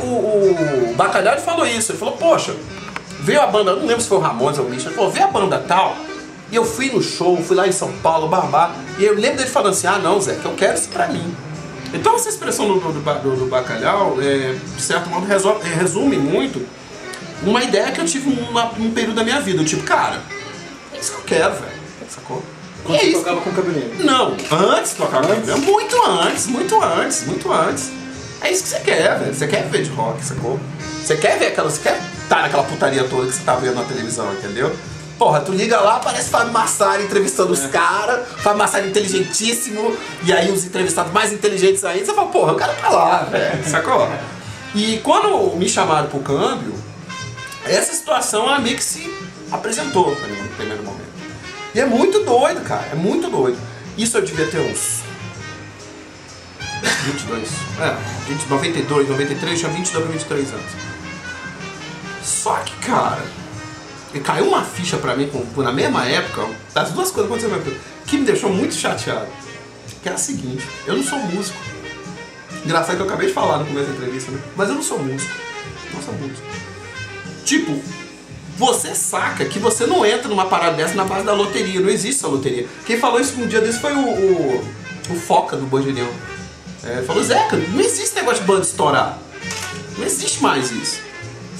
o Bacalhau ele falou isso, ele falou, poxa, veio a banda, não lembro se foi o Ramones ou o Misha, ele falou, veio a banda tal, e eu fui no show, fui lá em São Paulo, Barbá, e eu lembro dele falando assim, ah não, Zé, que eu quero isso pra mim. Então essa expressão do Bacalhau, de certo modo, resume muito uma ideia que eu tive num período da minha vida, tipo, cara, é isso que eu quero, velho, sacou? Quando você tocava com o cabeleireiro? Não, antes de tocar com o cabeleireiro, muito antes. É isso que você quer, velho. Você quer ver de rock, sacou? Você quer ver você quer estar naquela putaria toda que você tá vendo na televisão, entendeu? Porra, tu liga lá, parece Fábio Massari entrevistando os caras, Fábio Massari inteligentíssimo, e aí os entrevistados mais inteligentes ainda, você fala, porra, o cara tá lá, velho, sacou? E quando me chamaram pro câmbio, essa situação ela meio que se apresentou pra mim no primeiro momento. E é muito doido, cara, é muito doido. Isso eu devia ter uns 22, 92, 93, tinha 22 pra 23 anos. Só que, cara, caiu uma ficha pra mim na mesma época, das duas coisas aconteceram na mesma época, que me deixou muito chateado. Que era a seguinte, eu não sou músico. Engraçado que eu acabei de falar no começo da entrevista, né? Mas eu não sou músico. Não sou músico. Tipo, você saca que você não entra numa parada dessa na base da loteria, não existe essa loteria. Quem falou isso um dia desse foi o Foca do Bojerião. Ele falou, Zeca, não existe negócio de banda estourar. Não existe mais isso.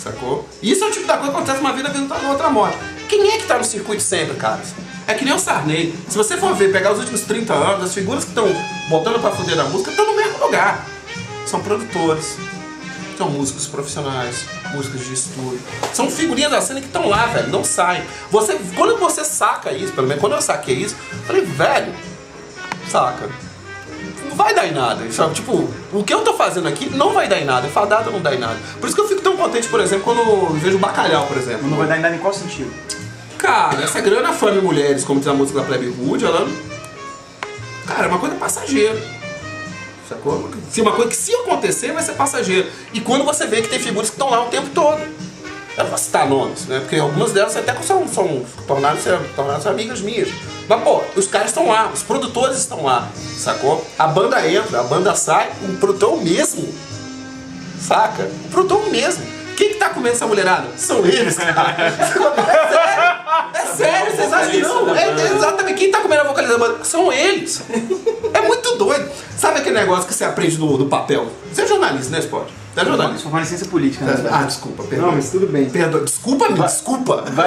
Sacou? Isso é o tipo da coisa que acontece uma vida na outra morte. Quem é que tá no circuito sempre, cara? É que nem o Sarney. Se você for ver, pegar os últimos 30 anos, as figuras que estão botando pra fuder na música estão no mesmo lugar. São produtores, são músicos profissionais, músicos de estúdio. São figurinhas da cena que estão lá, velho, não saem. Quando você saca isso, pelo menos quando eu saquei isso, eu falei, velho, saca, não vai dar em nada, sabe? Tipo, o que eu tô fazendo aqui não vai dar em nada, fadada não dá em nada. Por isso que eu fico tão contente, por exemplo, quando eu vejo o Bacalhau, por exemplo. Não vai dar em nada em qual sentido? Cara, essa grana fama e mulheres, como diz a música da Plebe Hood, ela... Cara, é uma coisa passageira. Sacou? Uma coisa que se acontecer vai ser passageiro. E quando você vê que tem figuras que estão lá o tempo todo. Eu não vou citar nomes, né? Porque algumas delas até tornaram-se amigas minhas. Mas, pô, os caras estão lá, os produtores estão lá, sacou? A banda entra, a banda sai, o produtor é o mesmo. Saca? O produtor é o mesmo. Quem que tá comendo essa mulherada? São eles, cara. É sério, vocês acham que não? Exatamente, quem tá comendo a vocalista da banda? São eles. É muito doido. Sabe aquele negócio que você aprende do papel? Você é jornalista, né, Spot? Você é jornalista. Sou uma licença política, né? Ah, desculpa, perdão. Não, mas tudo bem. Perdão, desculpa.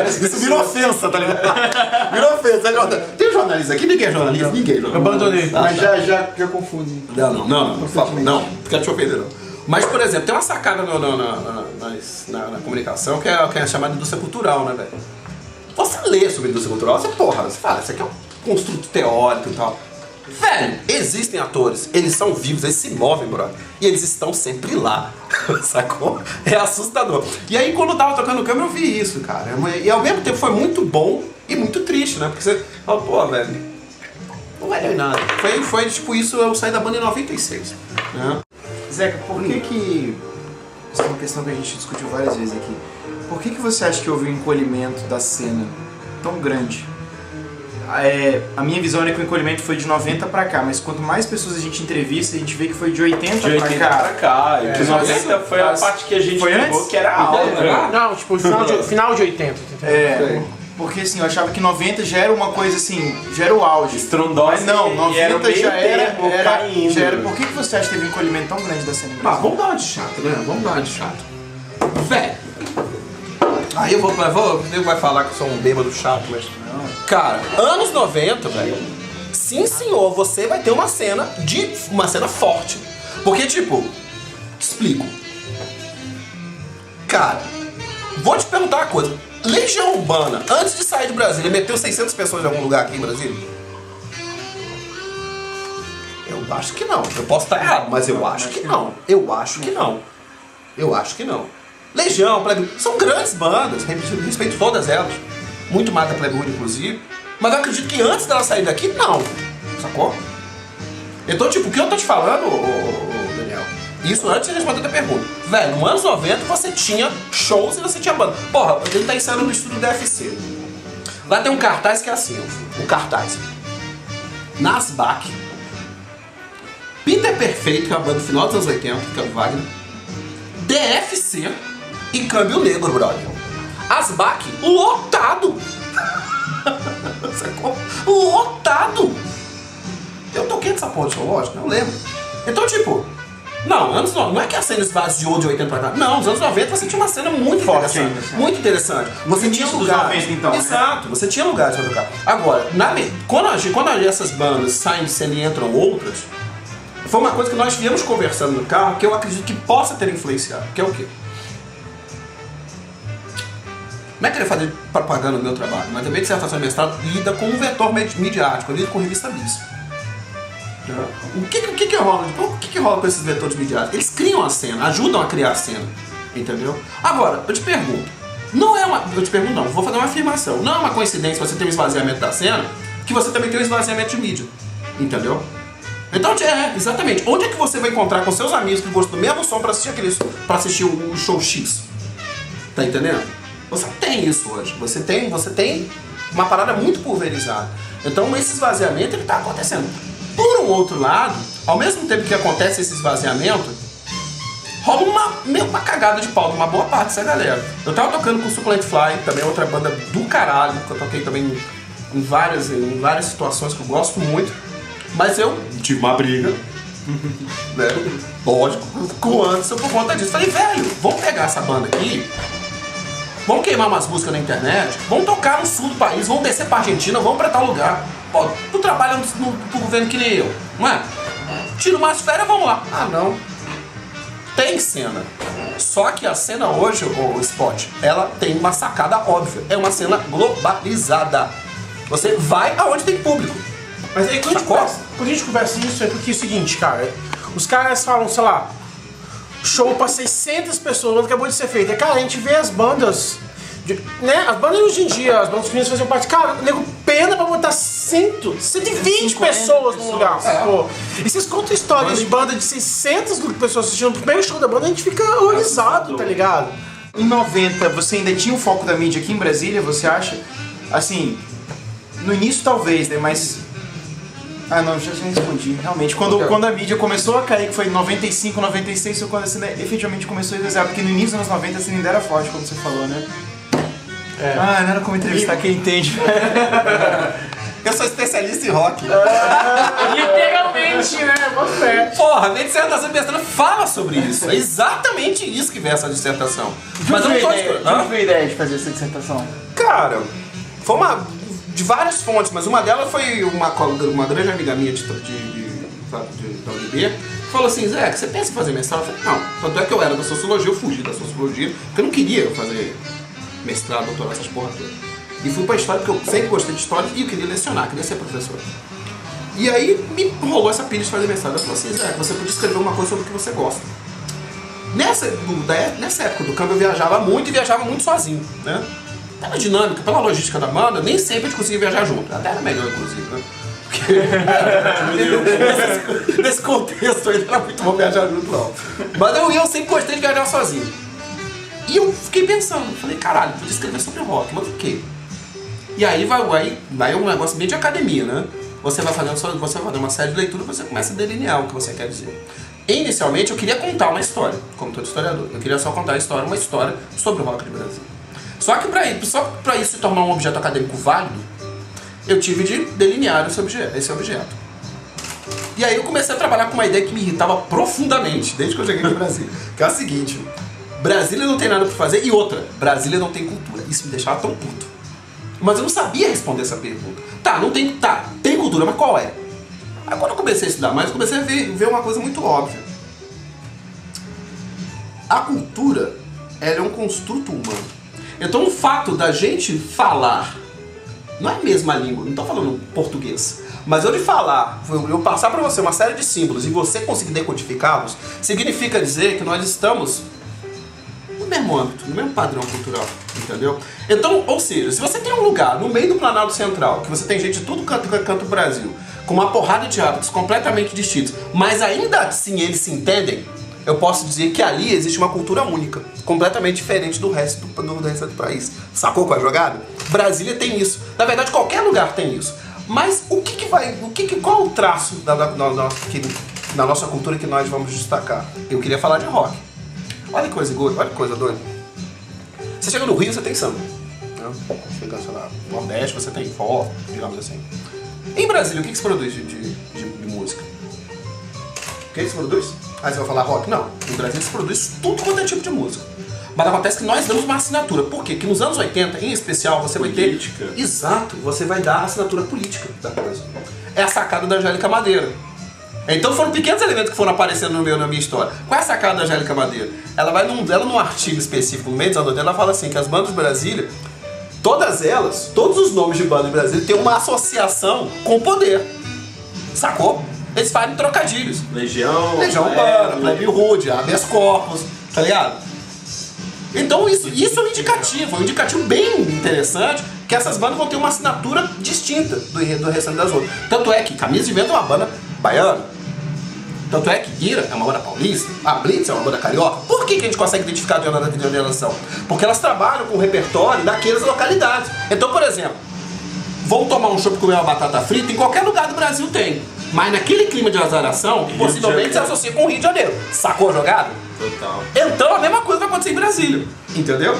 Isso virou ofensa, tá ligado? Virou ofensa. Tem jornalista aqui? Ninguém é jornalista? Ninguém. Eu abandonei. Mas já confundi. Não, por favor, não quero te ofender, não. Mas, por exemplo, tem uma sacada na comunicação que é chamada de indústria cultural, né, velho? Você lê sobre indústria cultural, você fala, isso aqui é um construto teórico e tal. Velho, existem atores, eles são vivos, eles se movem, brother. E eles estão sempre lá, sacou? É assustador. E aí, quando eu tava tocando câmera, eu vi isso, cara. E ao mesmo tempo foi muito bom e muito triste, né? Porque você fala, pô, velho, não vai dar em nada. Foi tipo isso, eu saí da banda em 96, né? Zeca, por que essa é uma questão que a gente discutiu várias vezes aqui. Por que você acha que houve um encolhimento da cena tão grande? A minha visão é que o encolhimento foi de 90 pra cá, mas quanto mais pessoas a gente entrevista, a gente vê que foi de 80 pra cá. E de 90 foi a parte que a gente pegou, que era alta. Não, tipo, final de 80. Porque assim, eu achava que 90 já era uma coisa assim, já era o auge. Estrondosa. Mas não, 90 já era. Caindo. Por que você acha que teve um encolhimento tão grande da cena? Vamos dar uma de chato, né? Vamos dar uma de chato. Velho. Aí eu vai falar que eu sou um bêbado chato, mas... Não. Cara, anos 90, velho. Sim, senhor, você vai ter uma cena forte. Porque, tipo, te explico. Cara, vou te perguntar uma coisa. Legião Urbana, antes de sair de Brasília, meteu 600 pessoas em algum lugar aqui em Brasília? Eu acho que não. Eu posso estar errado, mas eu acho que não. Eu acho que não. Legião, Plebe, são grandes bandas, respeito todas elas. Muito mais da Plebe Hood, inclusive. Mas eu acredito que antes dela sair daqui, não. Sacou? Então, tipo, o que eu tô te falando, Daniel? Isso antes de responder a pergunta. Velho, nos anos 90 você tinha shows e você tinha banda. Porra, ele tá ensaiando no estúdio DFC. Lá tem um cartaz que é assim, ó. O cartaz. Nasbach. Peter Perfeito, que é uma banda do final dos anos 80, que é o Wagner. The KFC e Câmbio Negro, brother. Asbac, lotado. Sacou? Lotado. Eu toquei nessa porra de show, lógico, eu lembro. Então, tipo, não é que a cena esvaziou de 80 pra cá. Não, nos anos 90 você tinha uma cena muito forte interessante. ainda. Muito interessante. Você tinha lugares. Então, exato, você tinha lugares pra tocar. Agora, quando essas bandas saem de cena e entram outras, foi uma coisa que nós viemos conversando no carro que eu acredito que possa ter influenciado. Que é o quê? Não é querer fazer propaganda no meu trabalho, mas também, de certa forma, mestrado lida com um vetor midiático, lida com revista bis. O que rola? O que rola com esses vetores midiáticos? Eles criam a cena, ajudam a criar a cena, entendeu? Agora, eu te pergunto, vou fazer uma afirmação. Não é uma coincidência você ter um esvaziamento da cena que você também tem um esvaziamento de mídia, entendeu? Então, exatamente. Onde é que você vai encontrar com seus amigos que gostam do mesmo som pra assistir o show X? Tá entendendo? Você tem isso hoje. Você tem uma parada muito pulverizada. Então, esse esvaziamento ele tá acontecendo. Por um outro lado, ao mesmo tempo que acontece esse esvaziamento, rola uma cagada de pau de uma boa parte dessa galera. Eu tava tocando com o Succulent Fly, também outra banda do caralho, que eu toquei também em várias situações que eu gosto muito. Mas eu tive uma briga, né? Lógico, com o Anderson por conta disso. Falei, velho, vamos pegar essa banda aqui, vamos queimar umas músicas na internet, vamos tocar no sul do país, vamos descer pra Argentina, vamos pra tal lugar. Pô, tu trabalha no governo que nem eu, não é? Tira umas férias, vamos lá. Ah, não. Tem cena. Só que a cena hoje, o Spot, ela tem uma sacada óbvia. É uma cena globalizada. Você vai aonde tem público. Mas aí quando a gente conversa isso é porque é o seguinte, cara. Os caras falam, sei lá, show pra 600 pessoas, mas acabou de ser feito. Cara, a gente vê as bandas, né? As bandas hoje em dia, as bandas femininas faziam parte. Cara, o nego pena pra botar 120 pessoas no lugar. Pô. E vocês contam histórias de banda de 600 pessoas assistindo o primeiro show da banda, a gente fica horrorizado, tá ligado? Em 90, você ainda tinha um foco da mídia aqui em Brasília, você acha? Assim, no início talvez, né? Mas... Ah, não, já respondi. Realmente, quando a mídia começou a cair, que foi em 95, 96, foi quando a cena efetivamente começou a esvaziar. Porque no início dos anos 90 a cena ainda era forte, como você falou, né? Ah, não era como entrevistar quem entende. Eu sou especialista em rock. Literalmente, né? Bota fé. Porra, minha dissertação de mestrado fala sobre isso. É exatamente isso que vem essa dissertação. Mas eu não tô Qual foi a ideia de fazer essa dissertação? Cara, foi de várias fontes, mas uma delas foi uma grande amiga minha da UNB, que falou assim, Zé, você pensa em fazer mestrado? Eu falei, não. Tanto é que eu era da sociologia, eu fugi da sociologia, porque eu não queria fazer mestrado, doutorado, essas porra todas. E fui pra história, porque eu sempre gostei de história e eu queria lecionar, queria ser professor. E aí me rolou essa pilha de fazer mestrado. Eu falei assim, Zé, você podia escrever uma coisa sobre o que você gosta. Nessa época do campo eu viajava muito e viajava muito sozinho, né? Pela dinâmica, pela logística da banda, nem sempre a gente conseguia viajar junto. Até era melhor, inclusive, né? Porque nesse contexto aí não era muito bom viajar junto, não. Mas eu sempre gostei de viajar sozinho. E eu fiquei pensando, falei, caralho, podia escrever sobre rock, mas o quê? E aí vai um negócio meio de academia, né? Você vai fazer uma série de leituras e você começa a delinear o que você quer dizer. Inicialmente eu queria contar uma história, como todo historiador. Eu queria só contar uma história sobre o rock de Brasil. Só que pra isso se tornar um objeto acadêmico válido, eu tive de delinear esse objeto. E aí eu comecei a trabalhar com uma ideia que me irritava profundamente, desde que eu cheguei no Brasil. Que é a seguinte, Brasília não tem nada pra fazer, e outra, Brasília não tem cultura. Isso me deixava tão puto. Mas eu não sabia responder essa pergunta. Tem cultura, mas qual é? Aí quando eu comecei a estudar mais, eu comecei a ver uma coisa muito óbvia. A cultura, ela é um construto humano. Então o fato da gente falar, não é a mesma língua, não estou falando português, mas eu passar para você uma série de símbolos e você conseguir decodificá-los, significa dizer que nós estamos no mesmo âmbito, no mesmo padrão cultural, entendeu? Então, ou seja, se você tem um lugar no meio do Planalto Central, que você tem gente de todo canto do Brasil, com uma porrada de hábitos completamente distintos, mas ainda assim eles se entendem, eu posso dizer que ali existe uma cultura única, completamente diferente do resto do país. Sacou qual é a jogada? Brasília tem isso. Na verdade, qualquer lugar tem isso. Mas qual o traço da nossa cultura que nós vamos destacar? Eu queria falar de rock. Olha que coisa doida. Você chega no Rio, você tem samba. Né? Chega, sei lá, no Nordeste, você tem forró, digamos assim. Em Brasília, o que se produz de música? O que se produz? Aí você vai falar rock? Não. Em Brasília se produz tudo quanto é tipo de música. Mas acontece que nós damos uma assinatura. Por quê? Porque nos anos 80, em especial, você política. vai ter... Exato. Você vai dar a assinatura política da coisa. É a sacada da Angélica Madeira. Então foram pequenos elementos que foram aparecendo na minha história. Qual é a sacada da Angélica Madeira? Ela vai num artigo específico, no meio dos anos 80, ela fala assim, que as bandas de Brasília, todos os nomes de bandas de Brasília têm uma associação com o poder. Sacou? Eles fazem trocadilhos. Legião Urbana, Plebeu Rude, Habeas Corpus, tá ligado? Então isso é um indicativo bem interessante, que essas bandas vão ter uma assinatura distinta do restante das outras. Tanto é que Camisa de Vento é uma banda baiana. Tanto é que Ira é uma banda paulista, a Blitz é uma banda carioca. Por que a gente consegue identificar de onde elas são? Porque elas trabalham com o repertório daquelas localidades. Então, por exemplo, vão tomar um chopp e comer uma batata frita, em qualquer lugar do Brasil tem. Mas naquele clima de azaração, possivelmente se associa com o Rio de Janeiro. Sacou a jogada? Total. Então a mesma coisa vai acontecer em Brasília. Entendeu?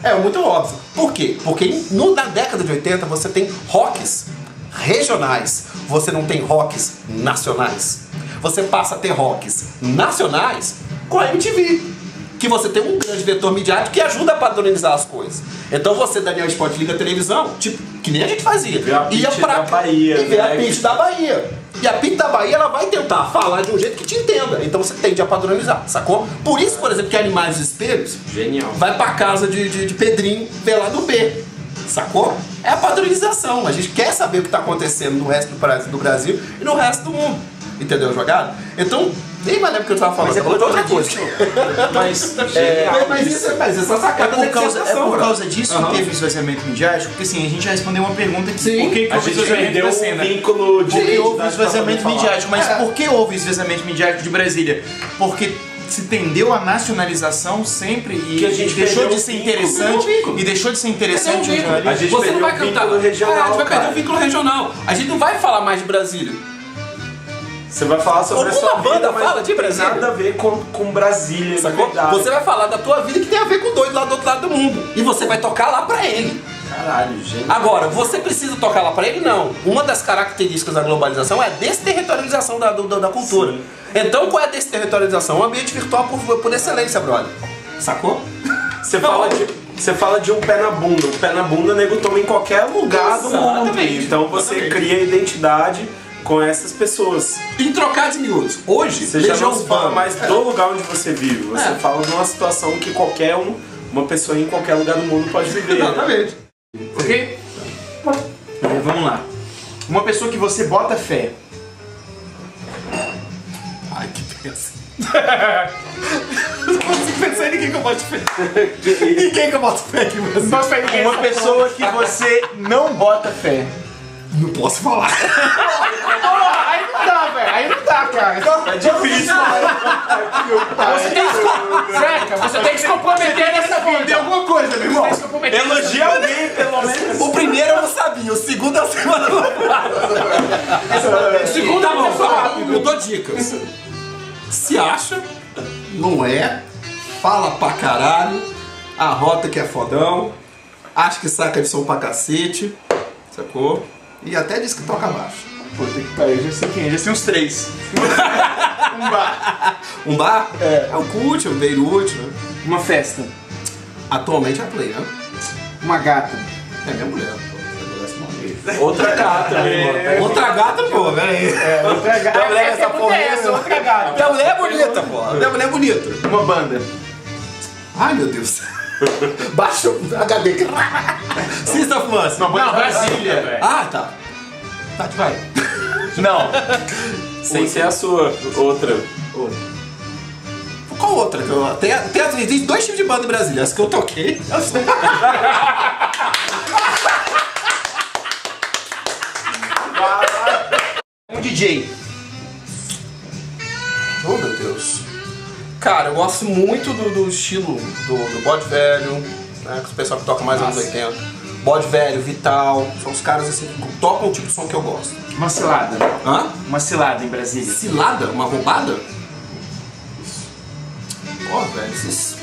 É muito óbvio. Por quê? Porque na década de 80 você tem rocks regionais. Você não tem rocks nacionais. Você passa a ter rocks nacionais com a MTV. Que você tem um grande vetor midiático que ajuda a padronizar as coisas. Então você, Daniel Sport, liga a televisão, tipo, que nem a gente fazia. Vê a pitch da Bahia. E vê a pitch da Bahia. E a pitch da Bahia, ela vai tentar falar de um jeito que te entenda. Então você tende a padronizar, sacou? Por isso, por exemplo, que Animais dos Espelhos Genial. vai pra casa de Pedrinho ver lá do B. Sacou? É a padronização. A gente quer saber o que tá acontecendo no resto do Brasil e no resto do mundo. Entendeu a jogada? Então, nem mais lembro o que eu tava falando. Mas é falando de outra coisa. Mas essa sacada é por causa disso que teve o esvaziamento midiático, porque assim, a gente já respondeu uma pergunta aqui. Sim. Por que A houve gente esvaziamento perdeu da o cena? vínculo de Por que houve identidade esvaziamento pra poder midiático? Mas falar. por que houve esvaziamento midiático de Brasília? Porque se tendeu a nacionalização sempre e Que a gente deixou perdeu de ser o vínculo. interessante Vínculo. e deixou de ser interessante o jornalismo. A gente Você não perdeu vai o cantar. vínculo regional, A gente vai perder cara. o vínculo regional. A gente não vai falar mais de Brasília. Você vai falar sobre Alguma a sua banda vida, mas fala de não tem Brasília? nada a ver com Brasília, Sacou? de verdade. Você vai falar da tua vida que tem a ver com doido lá do outro lado do mundo. E você vai tocar lá pra ele. Caralho, gente. Agora, você precisa tocar lá pra ele? Não. Uma das características da globalização é a desterritorialização da cultura. Sim. Então, qual é a desterritorialização? O ambiente virtual por excelência, brother. Sacou? Você fala de um pé na bunda. O pé na bunda, nego toma em qualquer lugar do mundo. Exatamente. Então você Exatamente. cria identidade com essas pessoas. Em trocar de miúdos. Hoje, Você já Legião não fala Urbana. mais do lugar onde você vive. Você fala de uma situação que uma pessoa em qualquer lugar do mundo pode viver. Exatamente. Ok? Vamos lá. Uma pessoa que você bota fé. Ai, que pensa. Não consigo pensar em ninguém que eu boto fé. Ninguém que eu boto fé aqui, mas Uma pessoa que você não bota fé. não posso falar. Aí não dá, velho. Aí não dá, cara. É difícil. Você tem que se comprometer nessa vida. alguma coisa, meu irmão. Elogia alguém, pelo menos. O primeiro eu não sabia, o segundo é a semana O segundo tá bom, tá bom. Eu dou dicas. Se acha, não é, fala pra caralho, arrota que é fodão, acha que saca de som pra cacete, sacou? E até diz que toca baixo. Puta que pariu, já sei quem é, já sei uns 3. Um bar. Um bar? É o Cult, o Beirute, né? Uma festa. Atualmente é a Play, né? Uma gata. É minha mulher, pô. Outra gata, né? Outra gata, pô, peraí. Outra gata. Minha mulher é essa porra. Outra gata. Minha mulher é bonita, pô. Minha mulher é bonita. Uma banda. Ai, meu Deus. Baixa o HD. System of Mercy. Uma banda Não, de Brasília, velho. Ah, tá. Tá, vai. Não. Sem ser a sua. Outra. Qual outra? Tem dois tipos de banda em Brasília. Essa que eu toquei. Um DJ. Oh, meu Deus. Cara, eu gosto muito do estilo do Bode Velho, né? O pessoal que toca mais anos 80. Bode Velho, Vital, são os caras assim que tocam o tipo de som que eu gosto. Uma cilada. Hã? Uma cilada em Brasília. Cilada? Uma roubada? Pô, velho, esses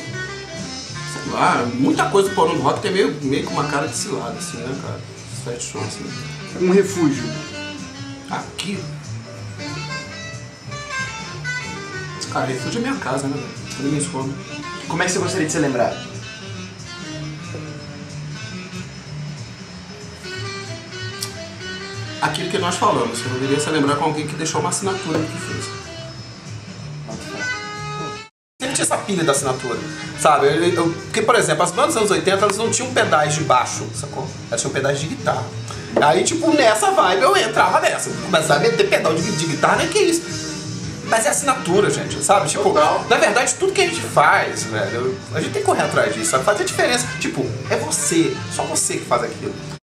Muita coisa do porão do rock tem meio com uma cara de cilada, assim, né, cara? Esse fashion, assim. Um refúgio. Aqui. Cara, refúgio é minha casa, né, velho? Eu me escondo. Como é que você gostaria de ser lembrado? Aquilo que nós falamos, você deveria se lembrar com alguém que deixou uma assinatura no que fez. Sempre tinha essa pilha da assinatura, sabe? Porque, por exemplo, as bandas dos anos 80, elas não tinham pedais de baixo, sacou? Elas tinham pedais de guitarra. Aí, tipo, nessa vibe eu entrava nessa. Começava a meter pedal de guitarra, nem que isso. Mas é assinatura, gente, sabe? Tipo, na verdade, tudo que a gente faz, velho, a gente tem que correr atrás disso, sabe? Fazer diferença. Tipo, é você, só você que faz aquilo.